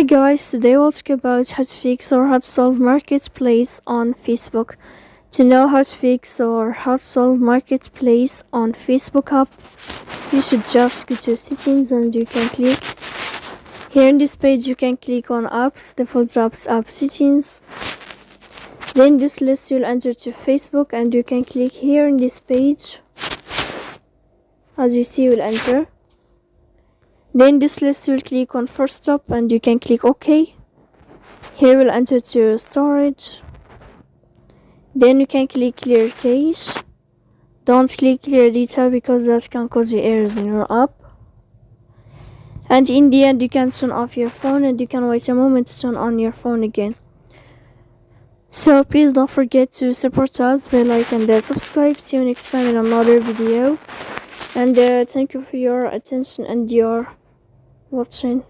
Hi guys, today we'll talk about how to fix or how to solve marketplace on Facebook. To know how to fix or how to solve marketplace on Facebook app, you should just go to settings and you can click. Here in this page you can click on apps, default apps, app settings. Then this list you'll enter to Facebook and you can click here in this page. As you see, you'll enter. Then this list will click on first stop and you can click OK. Here we'll enter to storage. Then you can click clear cache. Don't click clear data because that can cause you errors in your app. And in the end you can turn off your phone and you can wait a moment to turn on your phone again. So please don't forget to support us by like and subscribe. See you next time in another video. And thank you for your attention and your watching.